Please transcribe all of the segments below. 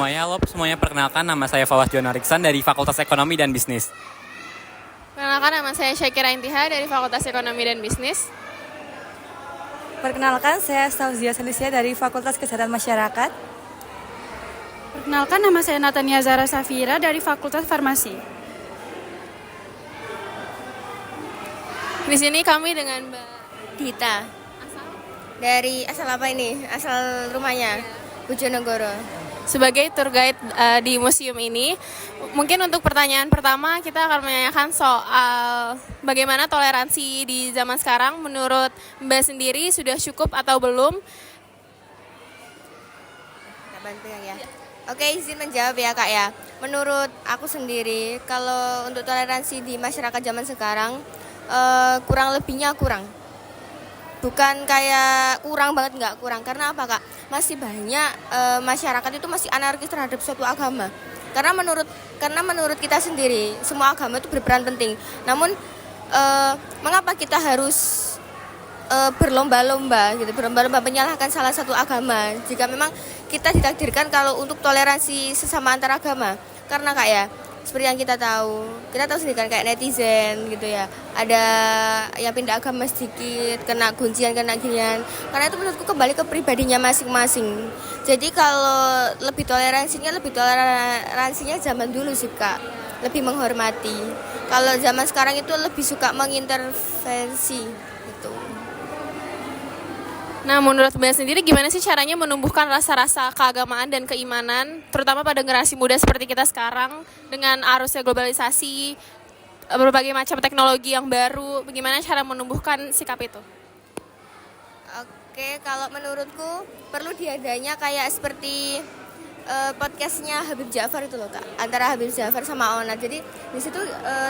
semuanya. Halo semuanya, perkenalkan nama saya Fawaz John Ariksan dari Fakultas Ekonomi dan Bisnis. Perkenalkan, nama saya Syakira Intiha dari Fakultas Ekonomi dan Bisnis. Perkenalkan, saya Sauzia Selisia dari Fakultas Kesehatan Masyarakat. Perkenalkan, nama saya Natania Zara Safira dari Fakultas Farmasi. Di sini kami dengan Mbak Dita. Dari asal apa ini? Asal rumahnya? Bojonegoro. sebagai tour guide di museum ini. Mungkin untuk pertanyaan pertama kita akan menanyakan soal bagaimana toleransi di zaman sekarang menurut Mbak sendiri, sudah cukup atau belum? Kita bantu ya. Oke, izin menjawab ya Kak ya. Menurut aku sendiri, kalau untuk toleransi di masyarakat zaman sekarang, kurang lebihnya kurang. Bukan kayak kurang banget, nggak kurang. Karena apa Kak? Masih banyak masyarakat itu masih anarkis terhadap suatu agama. Karena menurut kita sendiri, semua agama itu berperan penting. Namun mengapa kita harus berlomba-lomba menyalahkan salah satu agama jika memang kita ditakdirkan kalau untuk toleransi sesama antar agama? Karena Kak ya, seperti yang kita tahu sendiri kan, kayak netizen gitu ya, ada yang pindah agama sedikit, kena kuncian, kena ginian. Karena itu menurutku kembali ke pribadinya masing-masing. Jadi kalau lebih toleransinya zaman dulu sih Kak, lebih menghormati. Kalau zaman sekarang itu lebih suka mengintervensi gitu. Nah, menurut Mbak sendiri gimana sih caranya menumbuhkan rasa-rasa keagamaan dan keimanan, terutama pada generasi muda seperti kita sekarang dengan arusnya globalisasi, berbagai macam teknologi yang baru, bagaimana cara menumbuhkan sikap itu? Oke, kalau menurutku perlu diadanya kayak seperti podcastnya Habib Ja'far itu loh Kak, antara Habib Ja'far sama Ona. Jadi di situ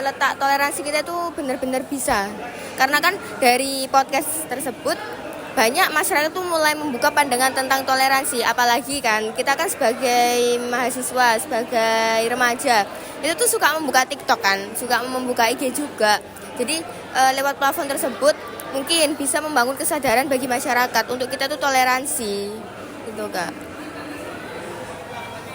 letak toleransi kita itu benar-benar bisa, karena kan dari podcast tersebut banyak masyarakat tuh mulai membuka pandangan tentang toleransi. Apalagi kan kita kan sebagai mahasiswa, sebagai remaja, itu tuh suka membuka TikTok kan, suka membuka IG juga. Jadi lewat platform tersebut mungkin bisa membangun kesadaran bagi masyarakat untuk kita tuh toleransi gitu Kak.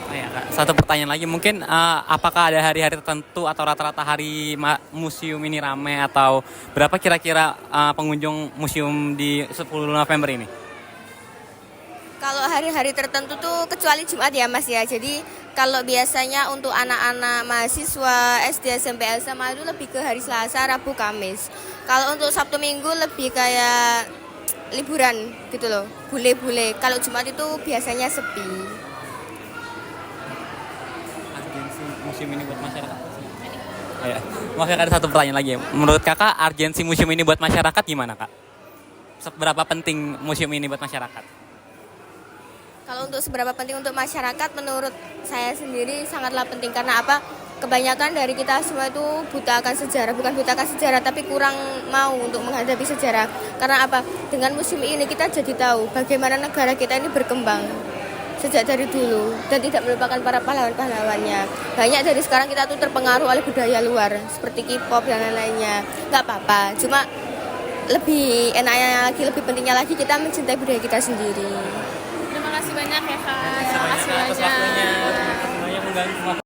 Oh ya, Kak. Satu pertanyaan lagi, mungkin apakah ada hari-hari tertentu atau rata-rata hari museum ini ramai, atau berapa kira-kira pengunjung museum di 10 November ini? Kalau hari-hari tertentu tuh kecuali Jumat ya Mas ya. Jadi kalau biasanya untuk anak-anak mahasiswa SD, SMP, SMA itu lebih ke hari Selasa, Rabu, Kamis. Kalau untuk Sabtu Minggu lebih kayak liburan gitu loh, bule-bule. Kalau Jumat itu biasanya sepi. Museum ini buat masyarakat. Ya. Makanya ada satu pertanyaan lagi. Menurut Kakak, urgensi museum ini buat masyarakat gimana Kak? Seberapa penting museum ini buat masyarakat? Kalau untuk seberapa penting untuk masyarakat, menurut saya sendiri sangatlah penting. Karena apa? Kebanyakan dari kita semua itu buta akan sejarah. Bukan buta akan sejarah, tapi kurang mau untuk menghadapi sejarah. Karena apa? Dengan museum ini kita jadi tahu bagaimana negara kita ini berkembang sejak dari dulu dan tidak melupakan para pahlawan-pahlawannya. Banyak dari sekarang kita tuh terpengaruh oleh budaya luar seperti K-pop dan lain-lainnya. Nggak apa-apa, cuma lebih enaknya lagi, lebih pentingnya lagi kita mencintai budaya kita sendiri. Terima kasih banyak ya Kak. Terima kasih banyak atas waktunya. Semuanya mengganggu.